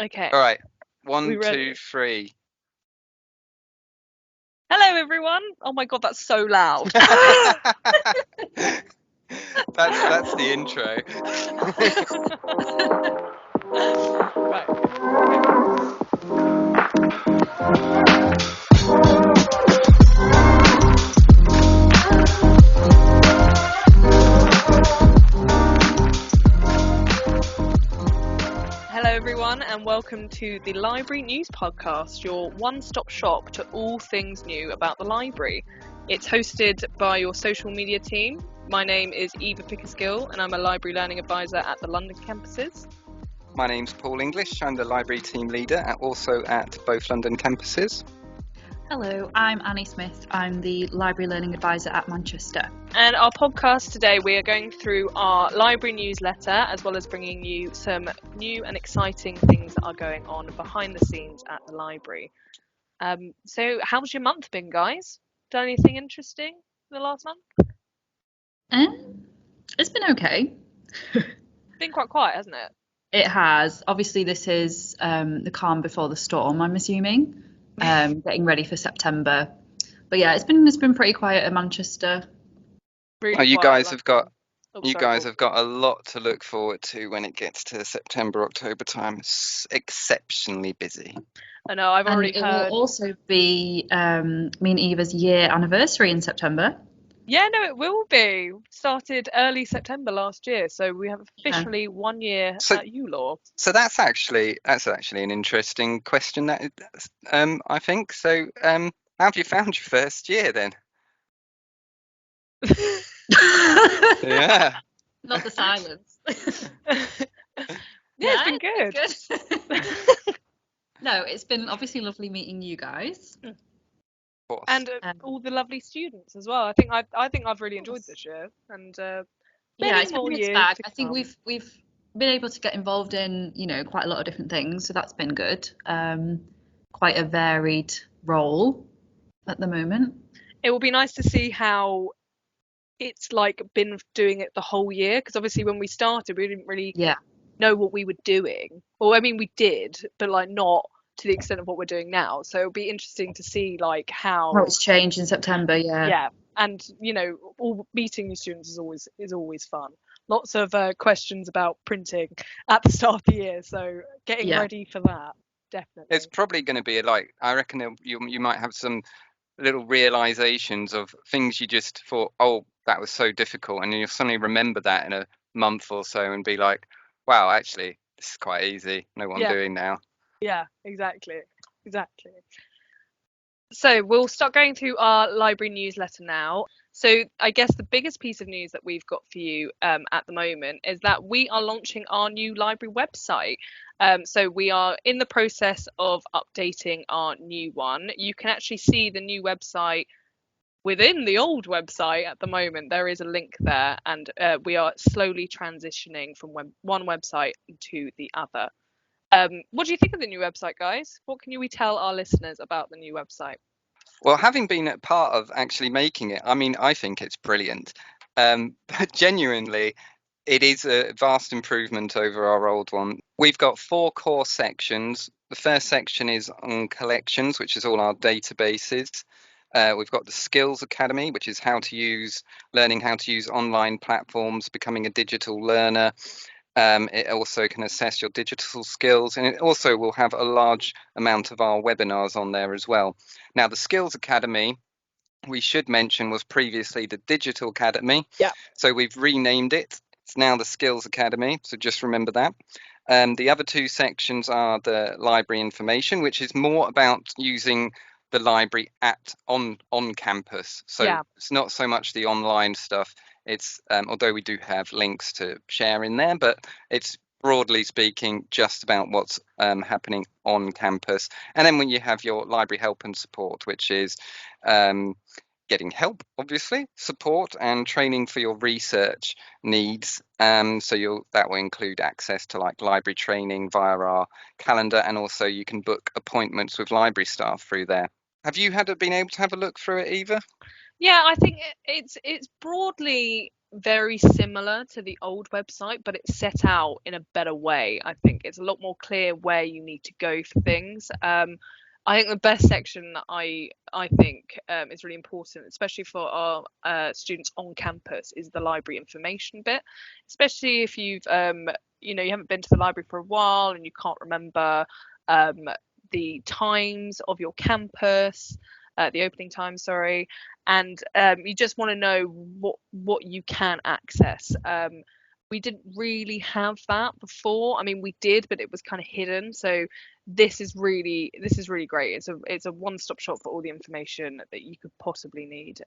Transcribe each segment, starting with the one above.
Okay. All right. We 1, ready? 2, 3. Hello, everyone. Oh my God, that's so loud. That's the intro. Right. Hello, everyone, and welcome to the Library News Podcast, your one-stop shop to all things new about the library. It's hosted by your social media team. My name is Eva Pickersgill, and I'm a Library Learning Advisor at the London campuses. My name's Paul English. I'm the library team leader, also at both London campuses. Hello, I'm Annie Smith. I'm the Library Learning Advisor at Manchester. And our podcast today, we are going through our library newsletter, as well as bringing you some new and exciting things that are going on behind the scenes at the library. So how's your month been, guys? Done anything interesting in the last month? It's been okay. Been quite quiet, hasn't it? It has. Obviously, this is the calm before the storm, I'm assuming. Getting ready for September. But yeah, it's been pretty quiet in Manchester. Really Oh, you quiet, guys like- have got Oh, you sorry, guys Paul. have got a lot to look forward to when it gets to September, October time. It's exceptionally busy. I know, I've And already it heard. will also be me and Eva's year anniversary in September. Yeah, no, it will be. Started early September last year, so we have officially 1 year So- at ULaw. So that's actually an interesting question. I think so. How have you found your first year then? Yeah. Not the silence. Yeah, it's been good. Good. No, it's been obviously lovely meeting you guys. Of course. And all the lovely students as well. I think I've really enjoyed this year, and Yeah, many it's been more a mixed years bag. to I think come. we've been able to get involved in, quite a lot of different things, so that's been good. Quite a varied role at the moment. It will be nice to see how it's like been doing it the whole year, because obviously when we started we didn't really Yeah. know what we were doing. Well, I mean we did, but like not to the extent of what we're doing now. So it'll be interesting to see like How it's changed in September, yeah. yeah, and all meeting new students is always fun. Lots of questions about printing at the start of the year, so getting Yeah. ready for that, definitely. It's probably going to be I reckon you might have some little realizations of things you just thought, oh, that was so difficult, and you'll suddenly remember that in a month or so and be like, wow, actually, this is quite easy. Know what I'm Yeah. doing now. Yeah, exactly. So we'll start going through our library newsletter now. So I guess the biggest piece of news that we've got for you at the moment is that we are launching our new library website. So we are in the process of updating our new one. You can actually see the new website within the old website at the moment. There is a link there, and we are slowly transitioning from one website to the other. What do you think of the new website, guys? What can we tell our listeners about the new website? Well, having been a part of actually making it, I mean, I think it's brilliant. But genuinely, it is a vast improvement over our old one. We've got 4 core sections. The first section is on collections, which is all our databases. We've got the Skills Academy, which is learning how to use online platforms, becoming a digital learner. It also can assess your digital skills, and it also will have a large amount of our webinars on there as well. Now, the Skills Academy, we should mention, was previously the Digital Academy. Yeah. So we've renamed it. It's now the Skills Academy, so just remember that. The other 2 sections are the library information, which is more about using the library on campus. So Yeah. It's not so much the online stuff. It's although we do have links to share in there, but it's broadly speaking just about what's happening on campus. And then when you have your library help and support, which is getting help, obviously, support and training for your research needs. So that will include access to like library training via our calendar, and also you can book appointments with library staff through there. Have you been able to have a look through it, Eva? Yeah, I think it's broadly very similar to the old website, but it's set out in a better way. I think it's a lot more clear where you need to go for things. I think the best section that I think is really important, especially for our students on campus, is the library information bit. Especially if you've you know, you haven't been to the library for a while and you can't remember um, the times of your campus, the opening time, sorry, and you just want to know what you can access. We didn't really have that before. I mean, we did, but it was kind of hidden. So this is really great. It's a one-stop shop for all the information that you could possibly need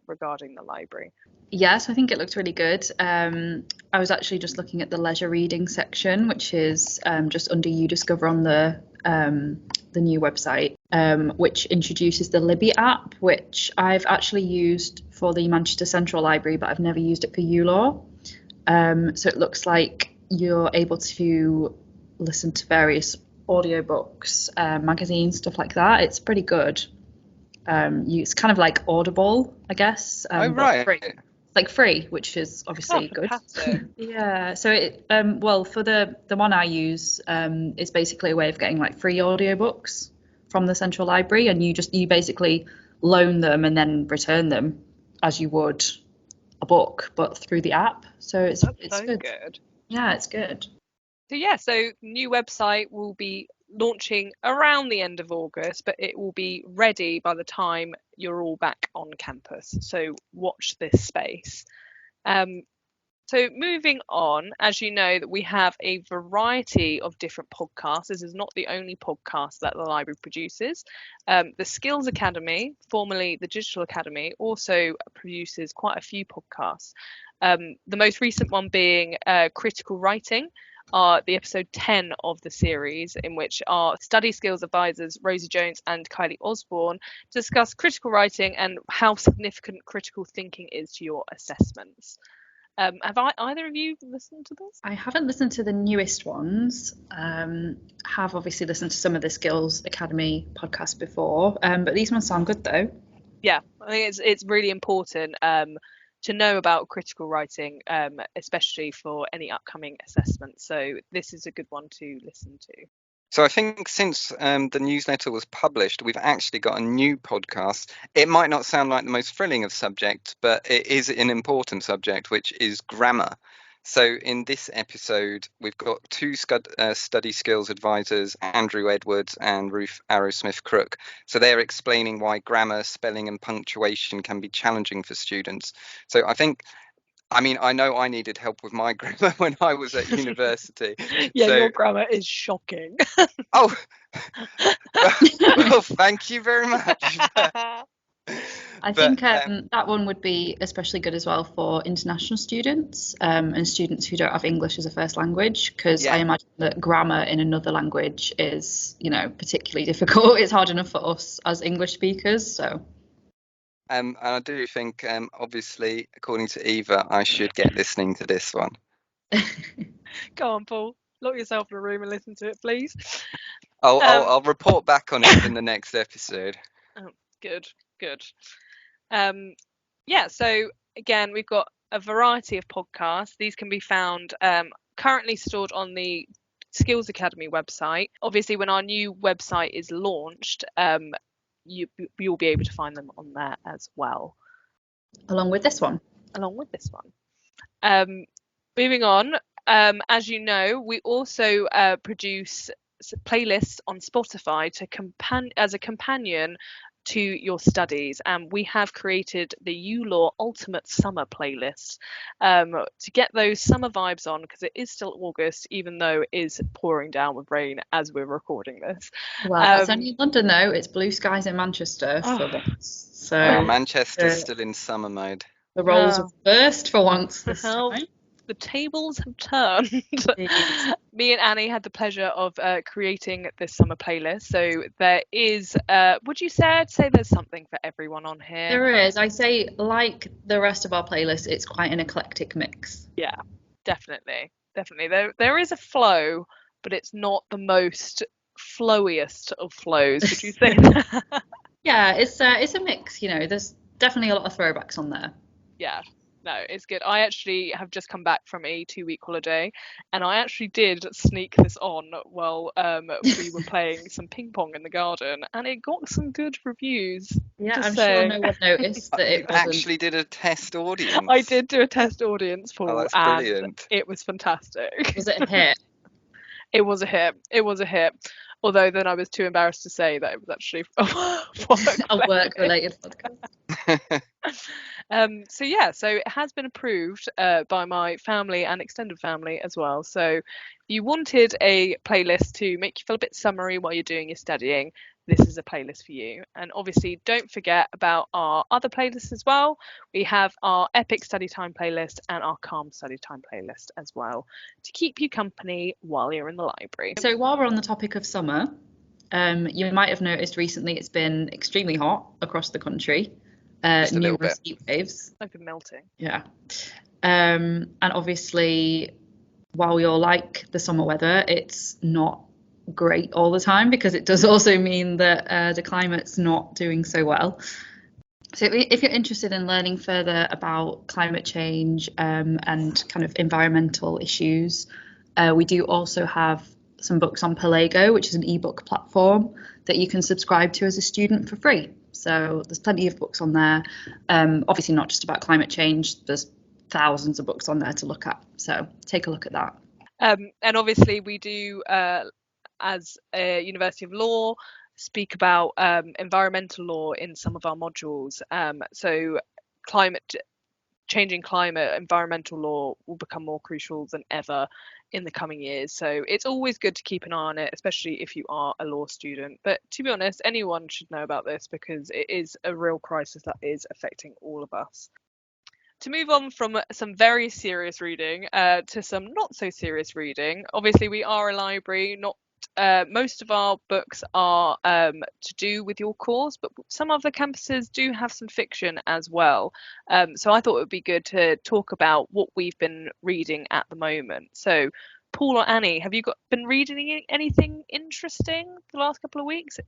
regarding the library. Yes, I think it looks really good. I was actually just looking at the leisure reading section, which is just under You Discover on the new website, which introduces the Libby app, which I've actually used for the Manchester Central Library, but I've never used it for ULaw. So it looks like you're able to listen to various audiobooks, magazines, stuff like that. It's pretty good. It's kind of like Audible, I guess, Oh, but right. free. Like free, which is Oh, obviously good. fantastic. Yeah, so it well, for the one I use, it's basically a way of getting like free audiobooks from the central library, and you basically loan them and then return them as you would a book, but through the app. So it's That's it's so good. good. Yeah, it's good. So yeah, so new website will be launching around the end of August, but it will be ready by the time you're all back on campus. So watch this space. Um, so moving on, as you know, that we have a variety of different podcasts. This is not the only podcast that the library produces. The Skills Academy, formerly the Digital Academy, also produces quite a few podcasts. The most recent one being Critical Writing, the episode 10 of the series, in which our study skills advisors Rosie Jones and Kylie Osborne discuss critical writing and how significant critical thinking is to your assessments. Have either of you listened to this? I haven't listened to the newest ones. Have obviously listened to some of the Skills Academy podcasts before, but these ones sound good though. Yeah, I think it's really important to know about critical writing, especially for any upcoming assessments. So this is a good one to listen to. So I think since the newsletter was published, we've actually got a new podcast. It might not sound like the most thrilling of subjects, but it is an important subject, which is grammar. So in this episode, we've got two study skills advisors, Andrew Edwards and Ruth Arrowsmith-Crook. So they're explaining why grammar, spelling and punctuation can be challenging for students. So I mean, I know I needed help with my grammar when I was at university. Yeah, So, your grammar is shocking. oh, well, thank you very much. I But think that one would be especially good as well for international students and students who don't have English as a first language, because I yeah, imagine that grammar in another language is, particularly difficult. It's hard enough for us as English speakers, so. and I do think, obviously, according to Eva, I should get listening to this one. Go on, Paul. Lock yourself in a room and listen to it, please. I'll report back on it in the next episode. Oh, good, good. Yeah, so again, we've got a variety of podcasts. These can be found currently stored on the Skills Academy website. Obviously, when our new website is launched, you'll be able to find them on there as well. Along with this one. Along with this one. Moving on, as you know, we also produce playlists on Spotify as a companion to your studies, and we have created the ULaw Ultimate Summer playlist to get those summer vibes on, because it is still August, even though it is pouring down with rain as we're recording this. Well, that's only in London though. It's blue skies in Manchester for once. So Manchester's still in summer mode. the roles have burst for once this Well, time. the tables have turned. Me and Annie had the pleasure of creating this summer playlist. So there is, would you say there's something for everyone on here? There is. I say, like the rest of our playlist, it's quite an eclectic mix. Yeah, definitely. There is a flow, but it's not the most flowiest of flows. Would you say that? Yeah, it's a mix. There's definitely a lot of throwbacks on there. Yeah, No, it's good. I actually have just come back from a 2-week holiday, and I actually did sneak this on while we were playing some ping pong in the garden, and it got some good reviews. Yeah, Just I'm sure saying. no one noticed that You it wasn't. actually did a test audience. I did do a test audience, Oh, Paul, that's and brilliant. it was fantastic. Was it a hit? It was a hit. It was a hit. Although then I was too embarrassed to say that it was actually A work-related. work-related podcast. So yeah, so it has been approved by my family and extended family as well. So if you wanted a playlist to make you feel a bit summery while you're doing your studying, this is a playlist for you. And obviously, don't forget about our other playlists as well. We have our Epic Study Time playlist and our Calm Study Time playlist as well to keep you company while you're in the library. So while we're on the topic of summer, you might have noticed recently it's been extremely hot across the country. Just a little Numerous bit. heat waves. I've been melting. Yeah. And obviously, while we all like the summer weather, it's not great all the time because it does also mean that the climate's not doing so well. So if you're interested in learning further about climate change and kind of environmental issues, we do also have some books on Pelago, which is an ebook platform that you can subscribe to as a student for free. So there's plenty of books on there. Obviously not just about climate change. There's thousands of books on there to look at. So take a look at that. And obviously we do, as a University of Law, speak about environmental law in some of our modules. So changing climate, environmental law will become more crucial than ever in the coming years. So it's always good to keep an eye on it, especially if you are a law student. But to be honest, anyone should know about this because it is a real crisis that is affecting all of us. To move on from some very serious reading to some not so serious reading, obviously we are a library, not most of our books are to do with your course, but some other campuses do have some fiction as well. So I thought it would be good to talk about what we've been reading at the moment. So, Paul or Annie, have you been reading anything interesting the last couple of weeks?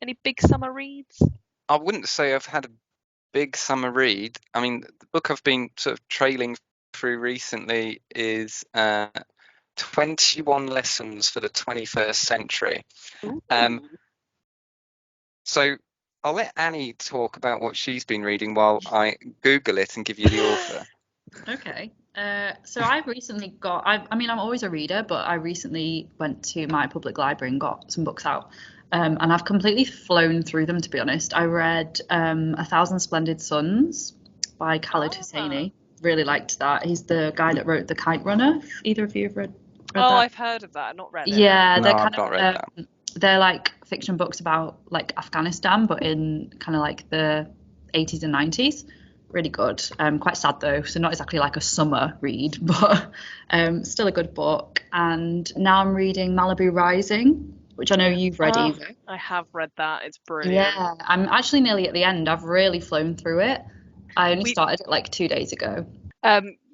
Any big summer reads? I wouldn't say I've had a big summer read. I mean, the book I've been sort of trailing through recently is 21 Lessons for the 21st Century. Ooh. So I'll let Annie talk about what she's been reading while I Google it and give you the author. Okay. So I've recently I mean, I'm always a reader, but I recently went to my public library and got some books out. And I've completely flown through them, to be honest. I read A Thousand Splendid Suns by Khaled Hosseini. Really liked that. He's the guy that wrote The Kite Runner. Either of you have read Oh, that? I've heard of that, not read it. Yeah, No, they're I've kind not of read that. they're like fiction books about like Afghanistan, but in kind of like the 80s and 90s. Really good. Quite sad though, so not exactly like a summer read, but still a good book. And now I'm reading Malibu Rising, which I know you've read, Oh, Eva. I have read that. It's brilliant. Yeah, I'm actually nearly at the end. I've really flown through it. I only We started it like 2 days ago.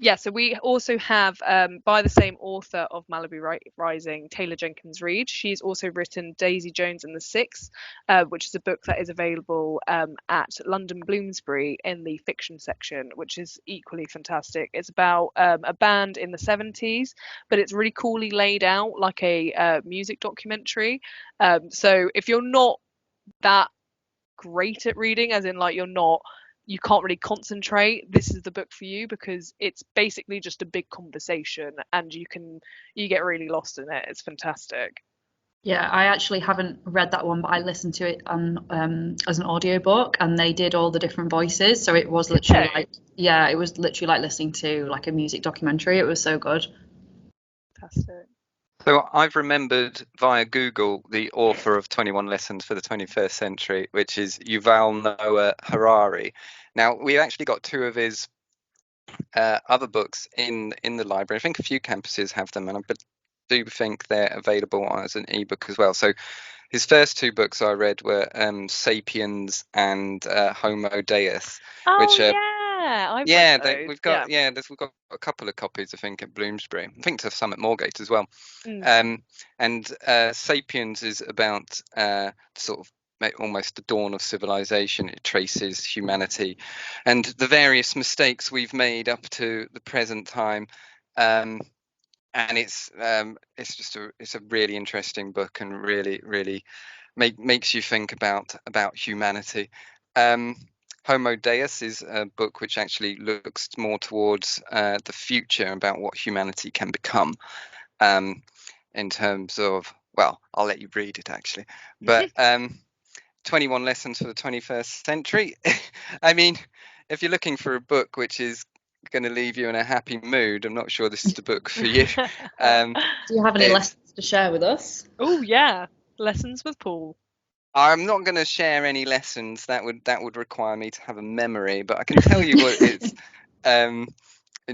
Yeah, so we also have by the same author of Malibu Rising, Taylor Jenkins Reid. She's also written Daisy Jones and the Six, which is a book that is available at London Bloomsbury in the fiction section, which is equally fantastic. It's about a band in the 70s, but it's really coolly laid out like a music documentary. So if you're not that great at reading, as in like you can't really concentrate, this is the book for you because it's basically just a big conversation and you get really lost in it. It's fantastic. Yeah, I actually haven't read that one, but I listened to it on as an audiobook, and they did all the different voices, so it was literally Okay. like, yeah, it was literally like listening to like a music documentary. It was so good. Fantastic. So I've remembered via Google the author of 21 Lessons for the 21st Century, which is Yuval Noah Harari. Now, we actually got two of his other books in the library. I think a few campuses have them, and I do think they're available as an ebook as well. So his first two books I read were Sapiens and Homo Deus, Oh which yeah, I've read yeah, those. we've got Yeah. we've got a couple of copies I think at Bloomsbury. I think there's some at Moorgate as well. Mm. And Sapiens is about sort of almost the dawn of civilization. It traces humanity and the various mistakes we've made up to the present time. And it's a really interesting book, and really makes you think about humanity. Homo Deus is a book which actually looks more towards the future, about what humanity can become, in terms of, well, I'll let you read it actually, but 21 lessons for the 21st century. I mean, if you're looking for a book which is going to leave you in a happy mood, I'm not sure this is the book for you. Do you have any lessons to share with us? Oh yeah, lessons with Paul. I'm not going to share any lessons. That would require me to have a memory, but I can tell you what it's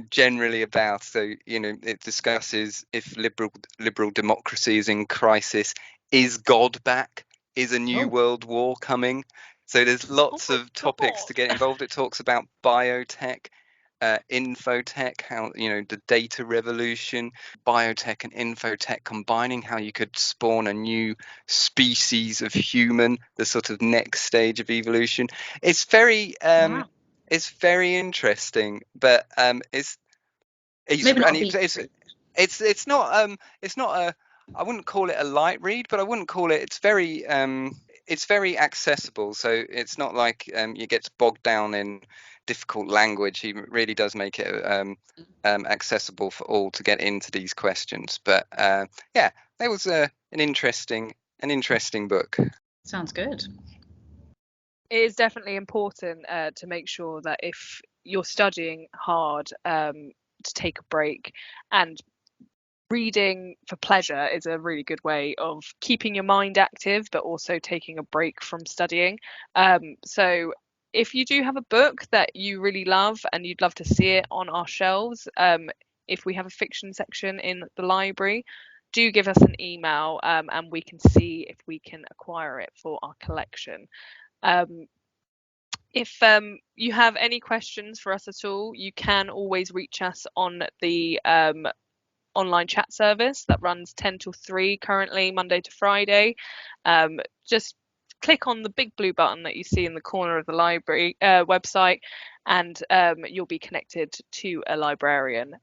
generally about. So, it discusses if liberal democracy is in crisis, is God back? Is a new world war coming? So there's lots of topics to get involved. It talks about biotech, infotech, how the data revolution, biotech and infotech combining, how you could spawn a new species of human, the sort of next stage of evolution. It's very Wow. it's very interesting, but it's Maybe not a it's not a, I wouldn't call it a light read, but I wouldn't call it, it's very accessible. So it's not like you get bogged down in difficult language. He really does make it accessible for all to get into these questions. But yeah, that was an interesting book. Sounds good. It is definitely important to make sure that if you're studying hard, to take a break, and reading for pleasure is a really good way of keeping your mind active, but also taking a break from studying. So if you do have a book that you really love and you'd love to see it on our shelves, if we have a fiction section in the library, do give us an email, and we can see if we can acquire it for our collection. If you have any questions for us at all, you can always reach us on the online chat service that runs 10 till 3 currently, Monday to Friday. Just click on the big blue button that you see in the corner of the library website, and you'll be connected to a librarian.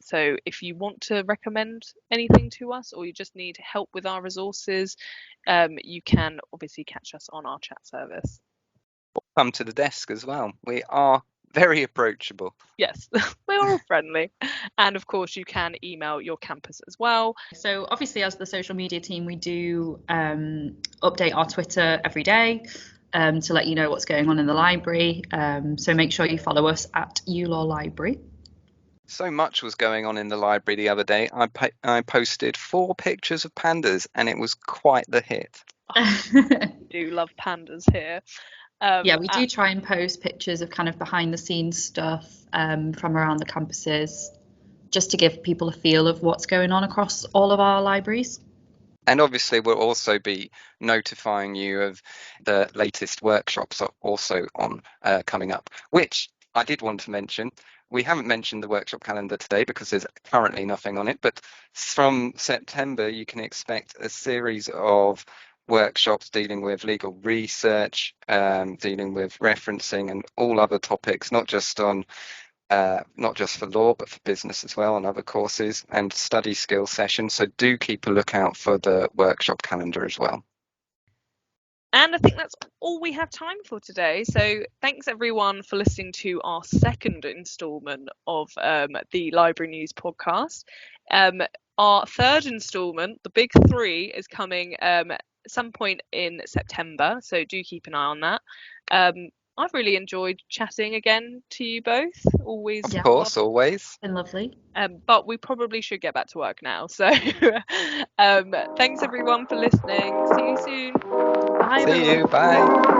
So if you want to recommend anything to us, or you just need help with our resources, you can obviously catch us on our chat service. Come to the desk as well. We are very approachable. Yes, we're all friendly. And of course, you can email your campus as well. So obviously, as the social media team, we do update our Twitter every day to let you know what's going on in the library. So make sure you follow us at ULaw Library. So much was going on in the library the other day. I posted 4 pictures of pandas, and it was quite the hit. I do love pandas here. Yeah, we do try and post pictures of kind of behind the scenes stuff from around the campuses, just to give people a feel of what's going on across all of our libraries. And obviously we'll also be notifying you of the latest workshops are also on coming up, which I did want to mention. We haven't mentioned the workshop calendar today because there's currently nothing on it, but from September you can expect a series of workshops dealing with legal research, dealing with referencing and all other topics, not just for law, but for business as well, and other courses and study skill sessions. So do keep a lookout for the workshop calendar as well. And I think that's all we have time for today. So thanks everyone for listening to our second instalment of the Library News podcast. Our third instalment, the Big 3, is coming at some point in September. So do keep an eye on that. I've really enjoyed chatting again to you both. Always. Of course, always. Been lovely. But we probably should get back to work now. So thanks everyone for listening. See you soon. Bye, See everyone. you. Bye.